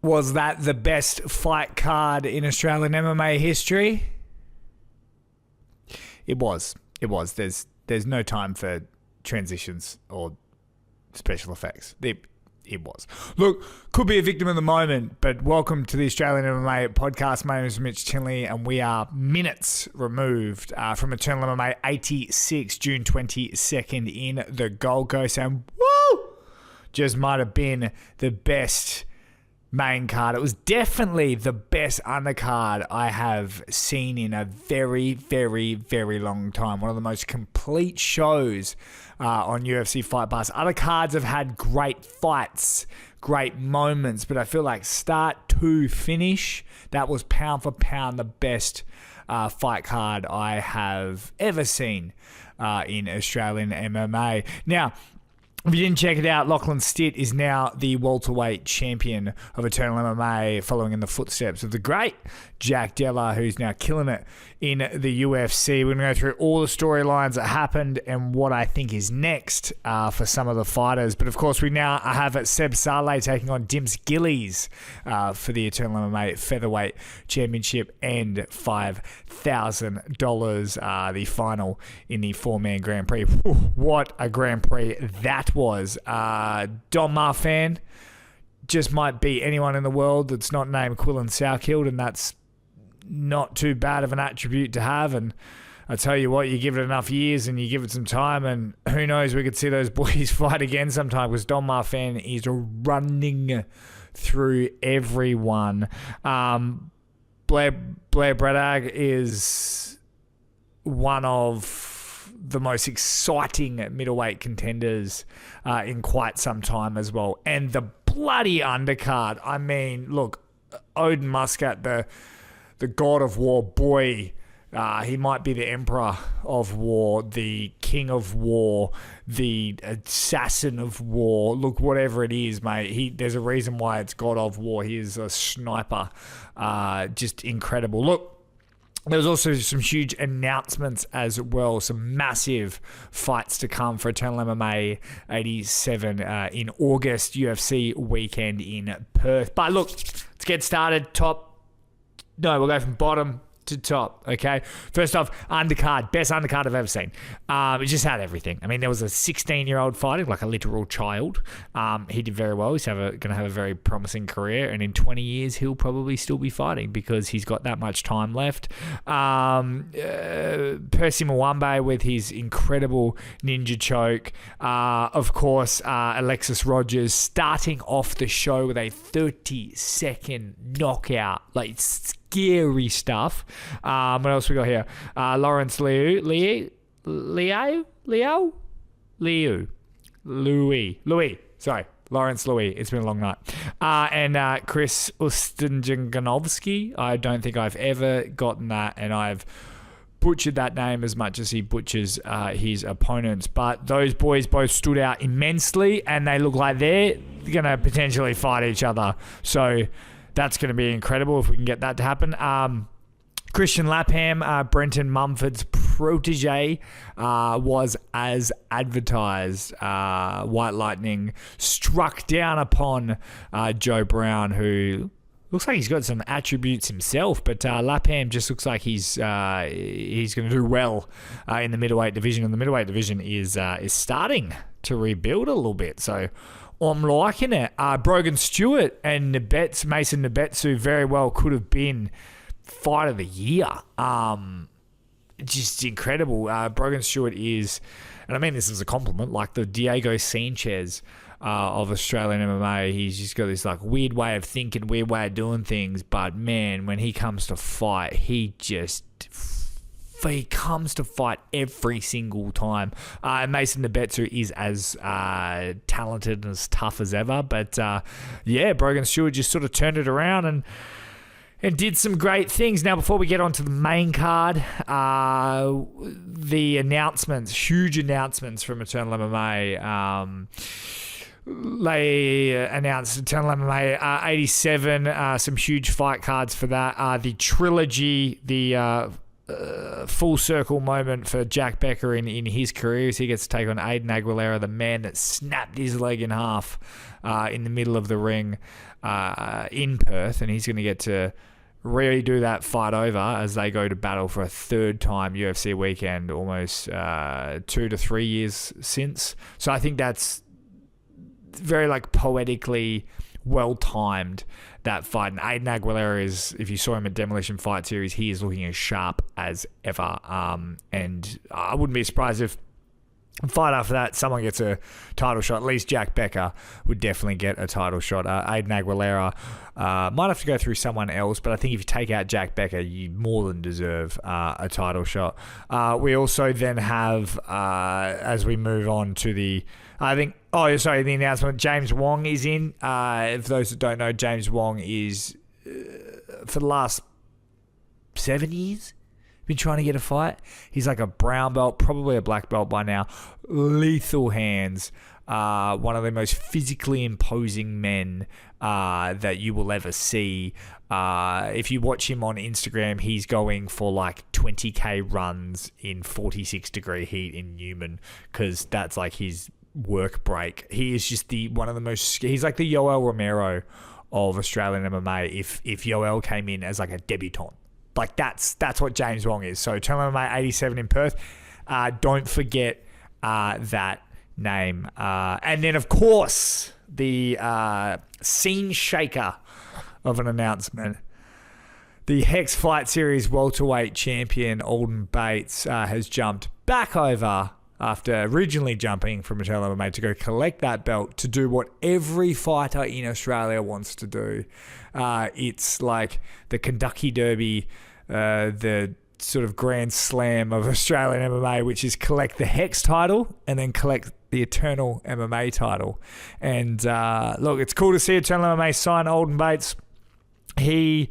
Was that the best fight card in Australian MMA history? It was. There's no time for transitions or special effects. It was. Look, could be a victim of the moment, but welcome to the Australian MMA podcast. My name is Mitchell Tinley, and we are minutes removed from Eternal MMA 86, June 22nd in the Gold Coast. And woo! Just might have been the best main card. It was definitely the best undercard I have seen in a very, very, very long time. One of the most complete shows on UFC Fight Pass. Other cards have had great fights, great moments, but I feel like start to finish, that was pound for pound the best fight card I have ever seen in Australian MMA. Now, if you didn't check it out, Lachlan Stitt is now the welterweight champion of Eternal MMA, following in the footsteps of the great Jack Della, who's now killing it in the UFC. We're going to go through all the storylines that happened and what I think is next for some of the fighters. But of course, we now have Seb Saleh taking on Dimps Gillies for the Eternal MMA Featherweight Championship and $5,000, the final in the four-man Grand Prix. Whew, what a Grand Prix that was. Don Marfan just might beat anyone in the world that's not named Quillan Sourkild, and that's not too bad of an attribute to have. And I tell you what, you give it enough years and you give it some time, and who knows, we could see those boys fight again sometime, because Don Marfan is running through everyone. Blair Braddock is one of the most exciting middleweight contenders in quite some time as well. And the bloody undercard. I mean, look, Odin Muscat, the god of war, boy, he might be the emperor of war, the king of war, the assassin of war. Look, whatever it is, mate, there's a reason why it's god of war. He is a sniper. Just incredible. Look, there was also some huge announcements as well. Some massive fights to come for Eternal MMA 87 in August, UFC weekend in Perth. But look, let's get started. We'll go from bottom to top, okay? First off, undercard. Best undercard I've ever seen. It just had everything. I mean, there was a 16-year-old fighting, like a literal child. He did very well. He's going to have a very promising career, and in 20 years, he'll probably still be fighting because he's got that much time left. Percy Mwambe with his incredible ninja choke. Of course, Alexis Rogers starting off the show with a 30-second knockout. Like, scary stuff. What else we got here? Lawrence Louis. Sorry, Lawrence Louis. It's been a long night. And Chris Ustenjanovsky. I don't think I've ever gotten that, and I've butchered that name as much as he butchers his opponents. But those boys both stood out immensely, and they look like they're going to potentially fight each other. So that's going to be incredible if we can get that to happen. Christian Lapham, Brenton Mumford's protege, was as advertised. White Lightning struck down upon Joe Brown, who looks like he's got some attributes himself, but Lapham just looks like he's going to do well in the middleweight division, and the middleweight division is starting to rebuild a little bit. So I'm liking it. Brogan Stewart and Mason Nabetsu very well could have been fight of the year. Just incredible. Brogan Stewart is, and I mean this as a compliment, like the Diego Sanchez of Australian MMA. He's just got this like weird way of thinking, weird way of doing things, but man, when he comes to fight, he comes to fight every single time. Mason Nabetsu is as talented and as tough as ever. But Brogan Stewart just sort of turned it around and did some great things. Now, before we get on to the main card, the announcements, huge announcements from Eternal MMA. They announced Eternal MMA 87, some huge fight cards for that. The trilogy, the full circle moment for Jack Becker in his career as he gets to take on Aiden Aguilera, the man that snapped his leg in half in the middle of the ring in Perth, and he's going to get to redo that fight over as they go to battle for a third time UFC weekend, almost 2 to 3 years since. So I think that's very poetically well timed, that fight. And Aiden Aguilera is, if you saw him at Demolition Fight Series, he is looking as sharp as ever. And I wouldn't be surprised if fight after that someone gets a title shot. At least Jack Becker would definitely get a title shot. Aiden Aguilera might have to go through someone else, but I think if you take out Jack Becker, you more than deserve a title shot. We also then have, as we move on to the announcement, James Wong is in. For those that don't know, James Wong is, for the last 7 years, been trying to get a fight. He's like a brown belt, probably a black belt by now. Lethal hands. One of the most physically imposing men that you will ever see. If you watch him on Instagram, he's going for 20k runs in 46 degree heat in Newman, because that's his work break. He is just one of the most. He's like the Yoel Romero of Australian MMA. If Yoel came in as a debutant. That's what James Wong is. So Eternal MMA 87 in Perth. Don't forget that name. And then, of course, the scene shaker of an announcement. The Hex Fight Series welterweight champion Alden Bates has jumped back over after originally jumping from Mitchell MMA to go collect that belt to do what every fighter in Australia wants to do. It's like the Kentucky Derby, the sort of Grand Slam of Australian MMA, which is collect the Hex title and then collect the Eternal MMA title. And look, it's cool to see Eternal MMA sign Alden Bates. I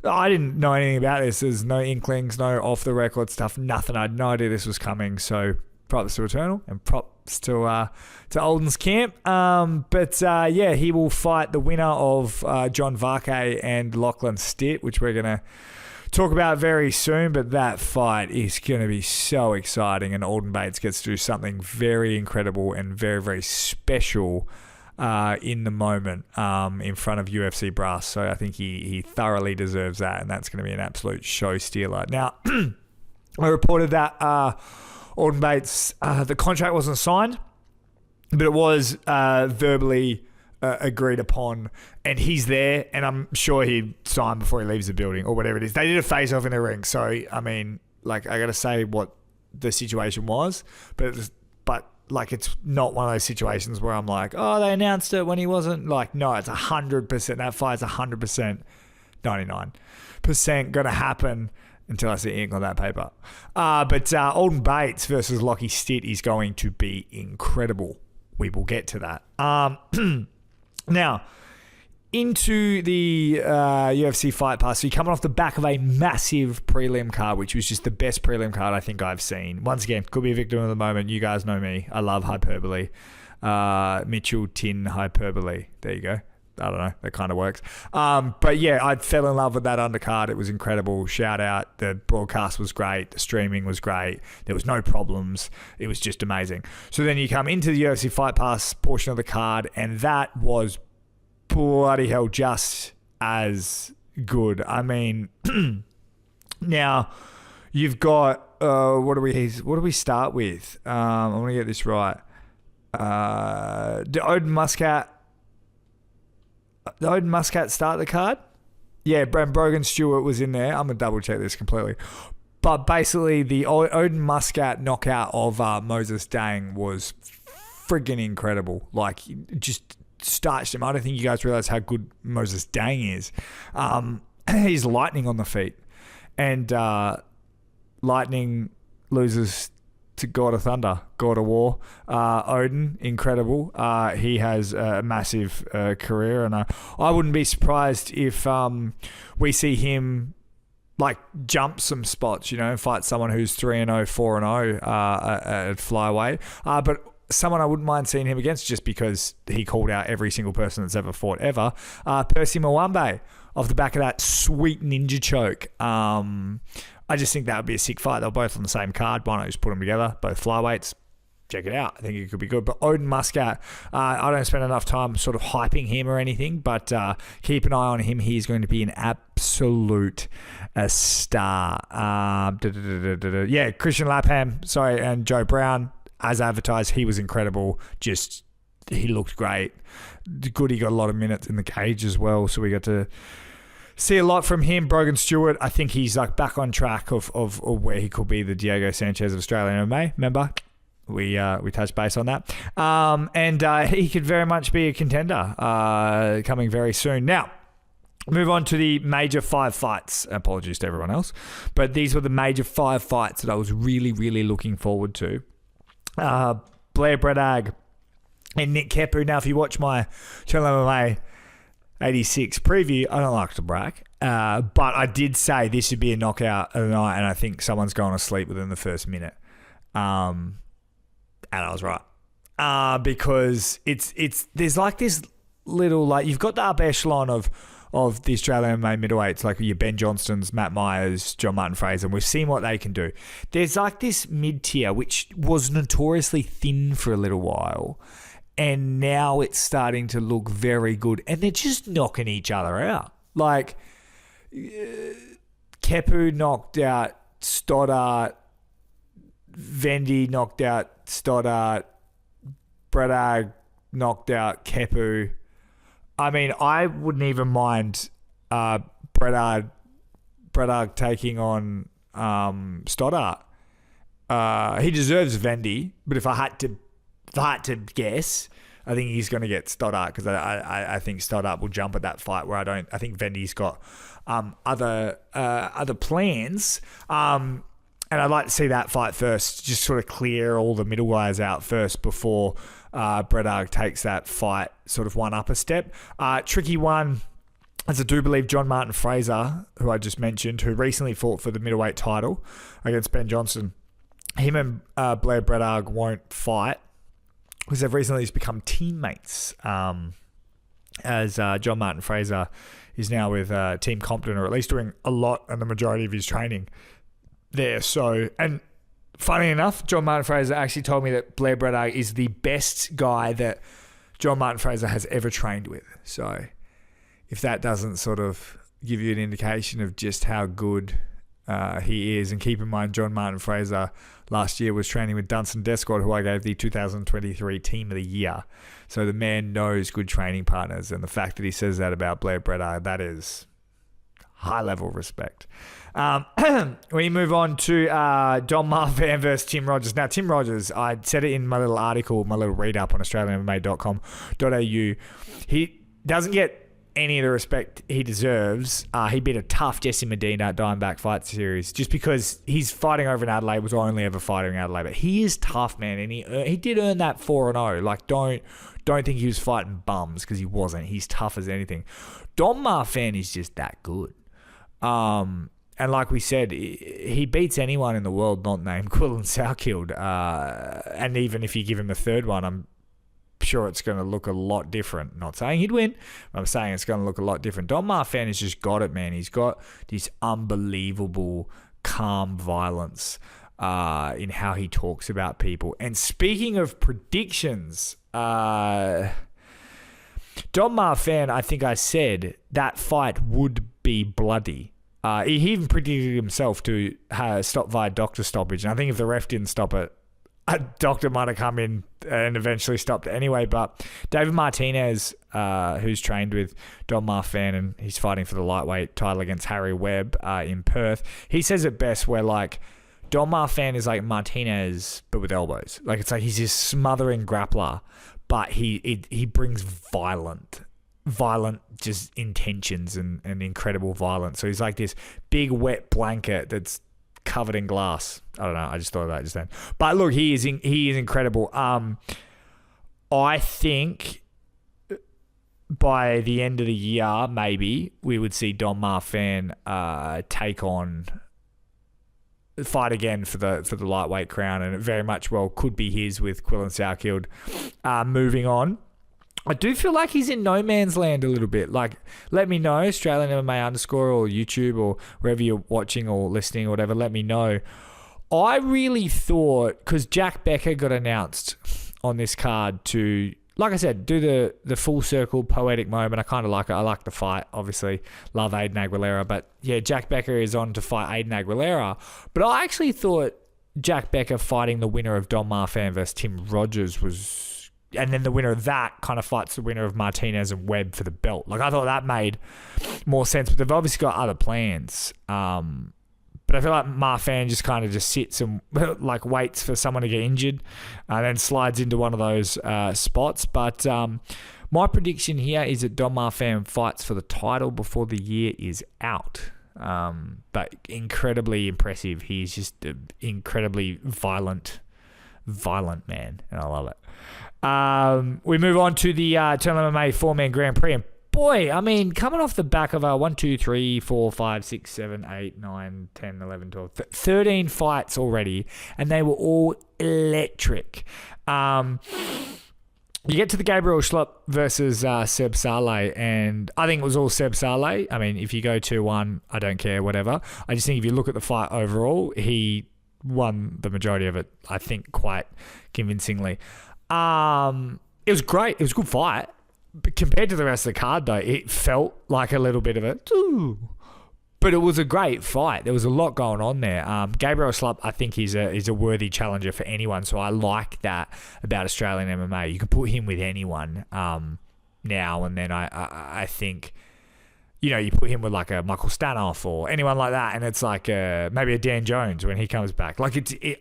didn't know anything about this. There's no inklings, no off-the-record stuff, nothing. I had no idea this was coming, so props to Eternal and props to Alden's camp. He will fight the winner of John Varkey and Lachlan Stitt, which we're going to talk about very soon. But that fight is going to be so exciting, and Alden Bates gets to do something very incredible and very, very special in the moment in front of UFC brass. So I think he thoroughly deserves that, and that's going to be an absolute show stealer. Now, I reported that Alden Bates, the contract wasn't signed, but it was verbally agreed upon, and he's there, and I'm sure he'd sign before he leaves the building or whatever it is. They did a face-off in the ring, so, I mean, I got to say what the situation was, but it's not one of those situations where I'm like, oh, they announced it when he wasn't. No, it's 100%. That fight's 100%, 99% going to happen until I see ink on that paper. But Alden Bates versus Lockie Stitt is going to be incredible. We will get to that. Now, into the UFC Fight Pass. So you're coming off the back of a massive prelim card, which was just the best prelim card I think I've seen. Once again, could be a victim of the moment. You guys know me. I love hyperbole. Mitchell Tinley hyperbole. There you go. I don't know. That kind of works. But yeah, I fell in love with that undercard. It was incredible. Shout out. The broadcast was great. The streaming was great. There was no problems. It was just amazing. So then you come into the UFC Fight Pass portion of the card, and that was bloody hell just as good. I mean, now you've got what do we start with? I want to get this right. Did Odin Muscat start the card? Yeah, Brogan Stewart was in there. I'm gonna double check this completely. But basically, the Odin Muscat knockout of Moses Dang was friggin' incredible. Just starched him. I don't think you guys realize how good Moses Dang is. He's lightning on the feet, and Lightning loses to God of Thunder, God of War. Odin, incredible. He has a massive career, and I wouldn't be surprised if we see him jump some spots, fight someone who's 3-0, 4-0 at flyweight. But someone I wouldn't mind seeing him against just because he called out every single person that's ever fought ever. Percy Mwambe off the back of that sweet ninja choke. I just think that would be a sick fight. They're both on the same card. Why not just put them together? Both flyweights. Check it out. I think it could be good. But Odin Muscat, I don't spend enough time sort of hyping him or anything, but keep an eye on him. He's going to be an absolute star. Yeah, Christian Lapham, and Joe Brown, as advertised, he was incredible. He looked great. Good, he got a lot of minutes in the cage as well, so we got to see a lot from him. Brogan Stewart, I think he's like back on track of where he could be the Diego Sanchez of Australian MMA. Remember? We touched base on that. And he could very much be a contender coming very soon. Now, move on to the major 5 fights. Apologies to everyone else. But these were the major 5 fights that I was really, really looking forward to. Blair Bredag and Nick Kepu. Now, if you watch my Eternal MMA 86 preview, I don't like to brag, but I did say this should be a knockout of the night, and I think someone's going to sleep within the first minute. And I was right. Because there's like this little, like, you've got the upper echelon of the Australian MMA middleweights, like your Ben Johnstons, Matt Myers, John Martin Fraser, and we've seen what they can do. There's like this mid-tier, which was notoriously thin for a little while, and now it's starting to look very good, and they're just knocking each other out. Like, Kepu knocked out Stoddart, Vendy knocked out Stoddart, Bredag knocked out Kepu. I mean, I wouldn't even mind Bredag taking on Stoddart. He deserves Vendy, but if I had to guess, I think he's going to get Stoddart, because I think Stoddart will jump at that fight. Where I think Vendy's got other plans. And I'd like to see that fight first, just sort of clear all the middle guys out first before Bredag takes that fight sort of one up a step. Tricky one, as I do believe John Martin Fraser, who I just mentioned, who recently fought for the middleweight title against Ben Johnson. Him and Blair Bredag won't fight because they've recently just become teammates, as John Martin Fraser is now with Team Compton, or at least doing a lot and the majority of his training there. So, and funny enough, John Martin Fraser actually told me that Blair Bredag is the best guy that John Martin Fraser has ever trained with. So if that doesn't sort of give you an indication of just how good he is, and keep in mind John Martin Fraser last year was training with Dunstan Descott, who I gave the 2023 Team of the Year. So the man knows good training partners, and the fact that he says that about Blair Bredag, that is high level respect. We move on to Don Marfan versus Tim Rogers. Now, Tim Rogers, I said it in my little article, my little read-up on australianmma.com.au. He doesn't get any of the respect he deserves. He beat a tough Jesse Medina at Diamondback Fight Series just because he's fighting over in Adelaide, was only ever fighting in Adelaide. But he is tough, man, and he did earn that 4-0. Like, don't think he was fighting bums, because he wasn't. He's tough as anything. Don Marfan is just that good. And like we said, he beats anyone in the world not named Quillan Sourkild. And even if you give him a third one, I'm sure it's going to look a lot different. Not saying he'd win, but I'm saying it's going to look a lot different. Don Marfan has just got it, man. He's got this unbelievable calm violence in how he talks about people. And speaking of predictions, Don Marfan, I think I said that fight would be bloody. He even predicted himself to stop via doctor stoppage. And I think if the ref didn't stop it, a doctor might have come in and eventually stopped it anyway. But David Martinez, who's trained with Don Marfan, and he's fighting for the lightweight title against Harry Webb in Perth, he says it best, where like Don Marfan is like Martinez but with elbows. Like, it's like he's this smothering grappler, but he brings violent just intentions and incredible violence. So he's like this big wet blanket that's covered in glass. I don't know, I just thought of that just then. But look, he is incredible. I think by the end of the year, maybe we would see Don Marfan take on fight again for the lightweight crown, and it very much well could be his with Quillan Salkeld moving on. I do feel like he's in no man's land a little bit. Like, let me know, Australian MMA _ or YouTube or wherever you're watching or listening or whatever, let me know. I really thought, because Jack Becker got announced on this card to, like I said, do the full circle poetic moment. I kind of like it. I like the fight, obviously. Love Aiden Aguilera. But yeah, Jack Becker is on to fight Aiden Aguilera. But I actually thought Jack Becker fighting the winner of Don Marfan versus Tim Rogers was... And then the winner of that kind of fights the winner of Martinez and Webb for the belt. Like, I thought that made more sense. But they've obviously got other plans. But I feel like Marfan just kind of just sits and like waits for someone to get injured and then slides into one of those spots. But my prediction here is that Don Marfan fights for the title before the year is out. But incredibly impressive. He's just an incredibly violent man, and I love it. We move on to the Eternal MMA 4-man Grand Prix, and boy, I mean, coming off the back of 1, 2, 3, 4, 5, 6, 7, 8, 9, 10, 11, 12, 13 fights already, and they were all electric. You get to the Gabriel Schlupp versus Seb Saleh, and I think it was all Seb Saleh. I mean, if you go 2-1, I don't care, whatever. I just think if you look at the fight overall, he won the majority of it, I think, quite convincingly. It was great. It was a good fight. But compared to the rest of the card, though, it felt like a little bit of a... But it was a great fight. There was a lot going on there. Gabriel Schlupp, I think he's a worthy challenger for anyone, so I like that about Australian MMA. You can put him with anyone now, and then I think... You know, you put him with like a Michael Stanoff or anyone like that, and it's like maybe a Dan Jones when he comes back. Like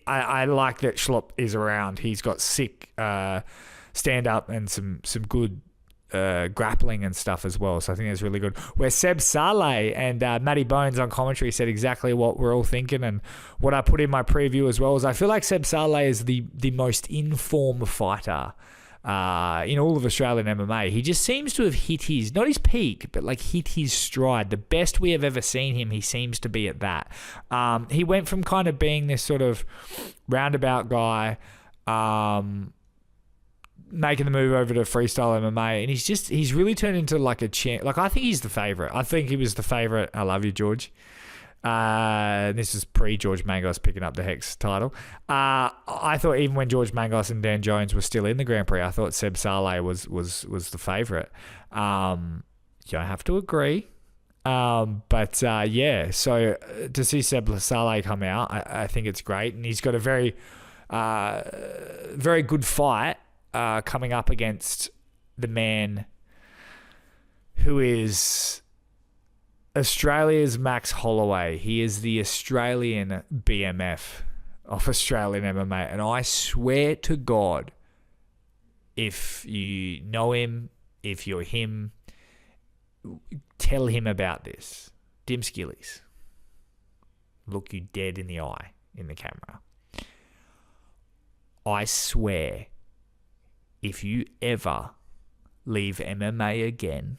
I like that Schlupp is around. He's got sick stand up and some good grappling and stuff as well. So I think that's really good. Where Seb Saleh and Matty Bones on commentary said exactly what we're all thinking, and what I put in my preview as well is I feel like Seb Saleh is the most informed fighter in all of Australian MMA. He just seems to have hit his, not his peak, but like hit his stride. The best we have ever seen him, he seems to be at that. He went from kind of being this sort of roundabout guy, making the move over to freestyle MMA, and he's really turned into like a champ. Like, I think he's the favourite. I think he was the favourite. I love you, George. This is pre-George Mangos picking up the Hex title. I thought even when George Mangos and Dan Jones were still in the Grand Prix, I thought Seb Saleh was the favourite. You don't have to agree. But yeah, so to see Seb Saleh come out, I think it's great. And he's got a very good fight coming up against the man who is Australia's Max Holloway. He is the Australian BMF of Australian MMA. And I swear to God, if you know him, if you're him, tell him about this. Dim Skillies, look you dead in the eye in the camera. I swear, if you ever leave MMA again,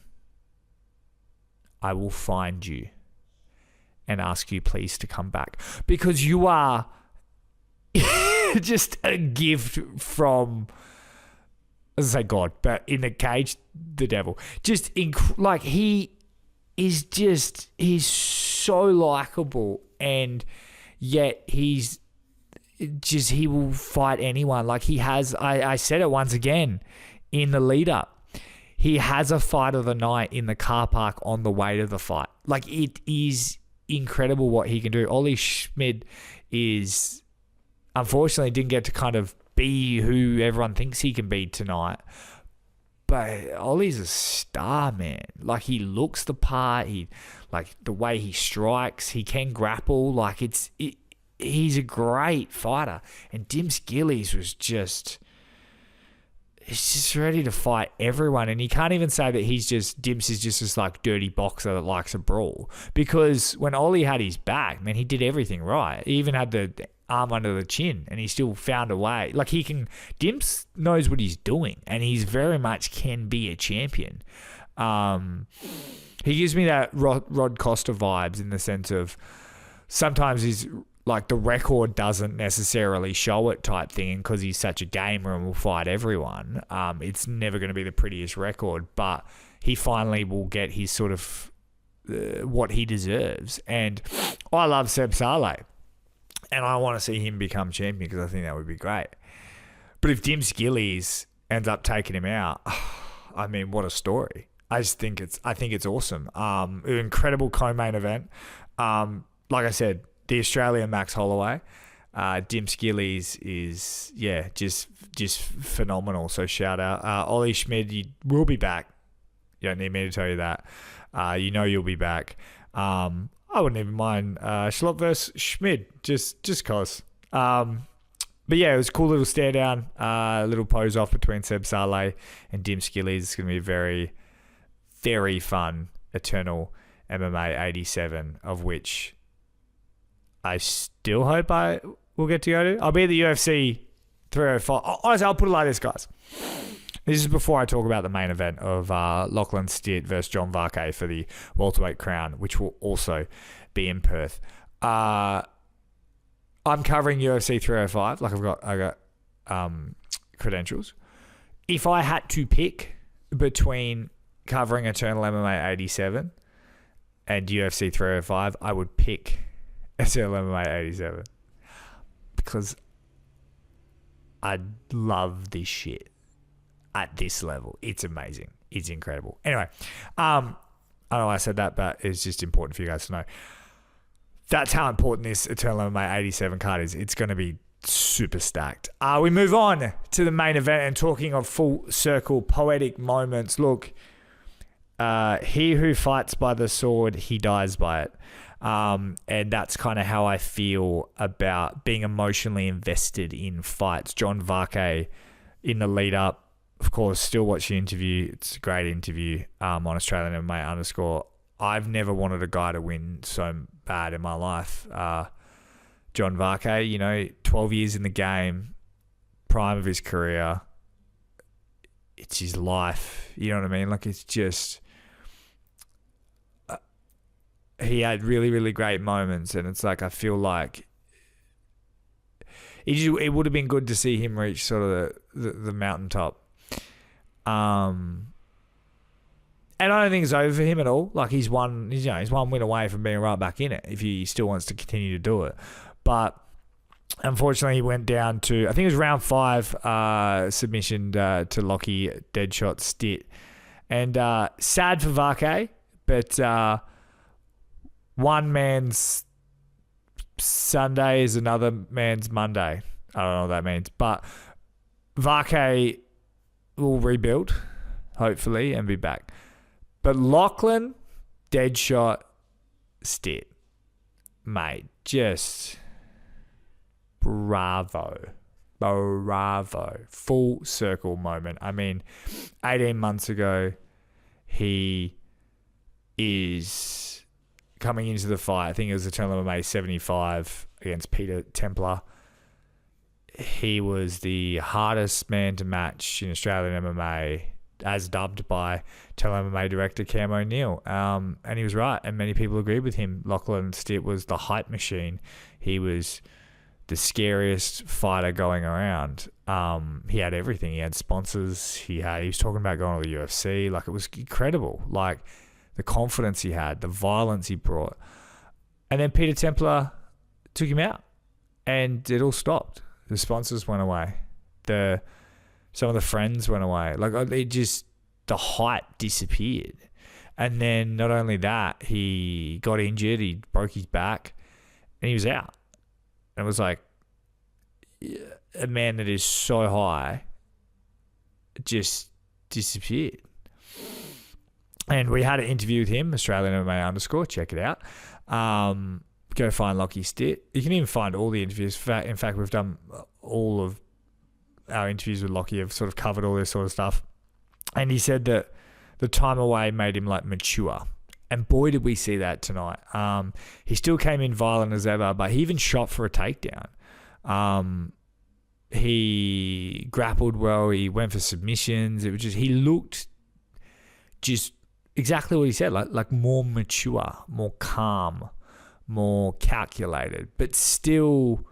I will find you and ask you please to come back, because you are just a gift from, as I say, God, but in the cage, the devil. Just like he's so likable, and yet he will fight anyone. Like he has, I said it once again in the lead up. He has a fight of the night in the car park on the way to the fight. Like, it is incredible what he can do. Ollie Schmid is, unfortunately, didn't get to kind of be who everyone thinks he can be tonight. But Ollie's a star, man. Like, he looks the part. Like, the way he strikes, he can grapple. Like, he's a great fighter. And Dim Skillies was just... He's just ready to fight everyone, and you can't even say that Dimps is just this like dirty boxer that likes a brawl, because when Ollie had his back, man, he did everything right. He even had the arm under the chin, and he still found a way. Like Dimps knows what he's doing, and he's very much can be a champion. He gives me that Rod Costa vibes in the sense of sometimes he's like the record doesn't necessarily show it type thing, because he's such a gamer and will fight everyone. It's never going to be the prettiest record, but he finally will get his sort of what he deserves. And I love Seb Saleh, and I want to see him become champion because I think that would be great. But if Dim Skillies ends up taking him out, I mean, what a story. I think it's awesome. An incredible co-main event. Like I said, the Australian Max Holloway, Dim Skillies is just phenomenal. So shout out, Ollie Schmid. You will be back. You don't need me to tell you that. You know you'll be back. I wouldn't even mind Schlop versus Schmid, just cause. But yeah, it was a cool little stare down, little pose off between Seb Saleh and Dim Skillies. It's going to be a very, very fun Eternal MMA 87, of which I still hope I will get to go to. I'll be at the UFC 305. Honestly, I'll put it like this, guys. This is before I talk about the main event of Lachlan Stitt versus John Varkey for the welterweight crown, which will also be in Perth. I'm covering UFC 305. Like I got credentials. If I had to pick between covering Eternal MMA 87 and UFC 305, I would pick Eternal MMA 87 because I love this shit at this level. It's amazing. It's incredible. Anyway, I don't know why I said that, but it's just important for you guys to know. That's how important this Eternal MMA 87 card is. It's going to be super stacked. We move on to the main event, and talking of full circle poetic moments. Look, he who fights by the sword, he dies by it. And that's kind of how I feel about being emotionally invested in fights. John Varkey, in the lead up, of course, still watch the interview. It's a great interview on Australian MMA _. I've never wanted a guy to win so bad in my life. John Varkey, 12 years in the game, prime of his career. It's his life. You know what I mean? Like, it's just... he had really, really great moments, and it's like I feel like it would have been good to see him reach sort of the mountaintop. And I don't think it's over for him at all. Like, he's one win away from being right back in it if he still wants to continue to do it. But unfortunately, he went down to, I think it was round 5, submission to Lockie Deadshot Stitt. And sad for Varkey, but one man's Sunday is another man's Monday. I don't know what that means. But Varkey will rebuild, hopefully, and be back. But Lachlan Deadshot Stitt, mate, just bravo. Full circle moment. I mean, 18 months ago, he is coming into the fight. I think it was Eternal MMA 75 against Peter Templar. He was the hardest man to match in Australian MMA, as dubbed by Eternal MMA director Cam O'Neill. And he was right, and many people agreed with him. Lachlan Stitt was the hype machine. He was the scariest fighter going around. He had everything. He had sponsors. He was talking about going to the UFC. Like, it was incredible. Like, the confidence he had, the violence he brought. And then Peter Templar took him out, and it all stopped. The sponsors went away. Some of the friends went away. Like, the hype disappeared. And then not only that, he got injured, he broke his back, and he was out. And it was like, a man that is so high just disappeared. And we had an interview with him, Australian MMA _, check it out. Go find Lockie Stitt. You can even find all the interviews. In fact, we've done all of our interviews with Lockie, have sort of covered all this sort of stuff. And he said that the time away made him like mature. And boy, did we see that tonight. He still came in violent as ever, but he even shot for a takedown. He grappled well. He went for submissions. It was just, he looked just exactly what he said, like more mature, more calm, more calculated, but still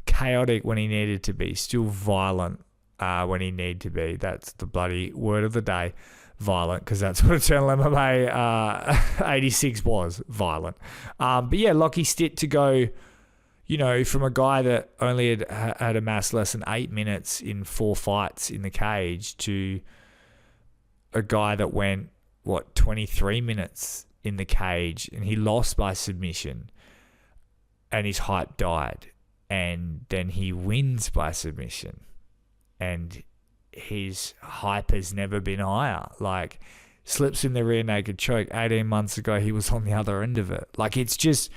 chaotic when he needed to be, still violent when he needed to be. That's the bloody word of the day, violent, because that's what Eternal MMA 86 was, violent. But yeah, Lockie Stitt to go, from a guy that only had amassed less than 8 minutes in 4 fights in the cage to a guy that went, 23 minutes in the cage, and he lost by submission, and his hype died. And then he wins by submission, and his hype has never been higher. Like, slips in the rear naked choke. 18 months ago, he was on the other end of it. Like, it's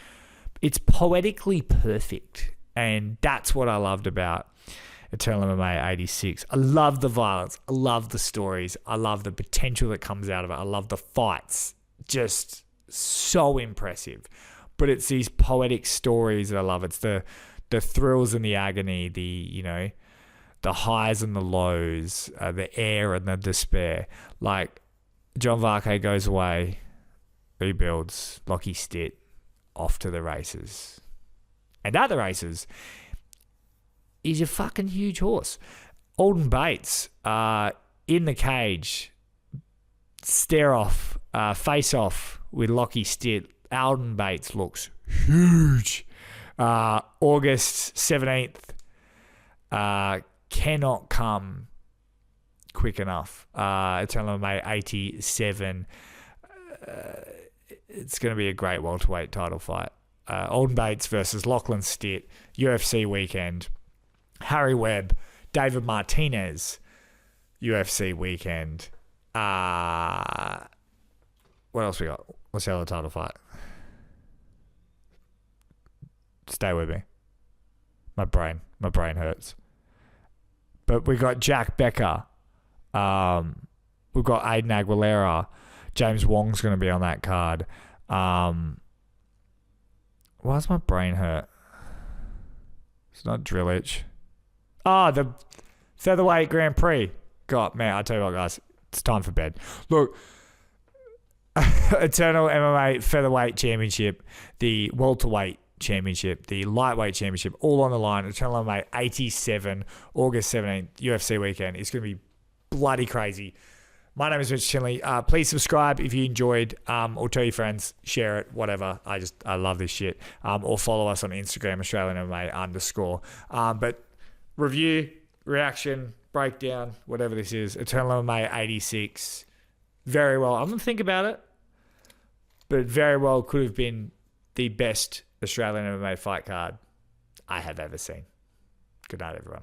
poetically perfect. And that's what I loved about Eternal MMA 86. I love the violence. I love the stories. I love the potential that comes out of it. I love the fights. Just so impressive. But it's these poetic stories that I love. It's the thrills and the agony, the highs and the lows, the air and the despair. Like, John Varkey goes away, rebuilds, Lockie Stitt, off to the races. And at the races, he's a fucking huge horse. Alden Bates, in the cage, stare off, face off with Lockie Stitt. Alden Bates looks huge. August 17th, cannot come quick enough. Eternal MMA 87. It's going to be a great welterweight title fight. Alden Bates versus Lachlan Stitt, UFC weekend. Harry Webb, David Martinez, UFC weekend. What else we got? What's the other title fight? Stay with me. My brain hurts. But we got Jack Becker. We've got Aiden Aguilera. James Wong's going to be on that card. Why does my brain hurt? It's not Drillich. The featherweight Grand Prix. God, man, I tell you what, guys, it's time for bed. Look, Eternal MMA Featherweight Championship, the Welterweight Championship, the Lightweight Championship, all on the line. Eternal MMA 87, August 17th, UFC weekend. It's going to be bloody crazy. My name is Mitchell Tinley. Please subscribe if you enjoyed, or tell your friends, share it, whatever. I love this shit. Or follow us on Instagram, _. But review, reaction, breakdown, whatever this is, Eternal MMA 86. Very well. I'm going to think about it, but very well could have been the best Australian MMA fight card I have ever seen. Good night, everyone.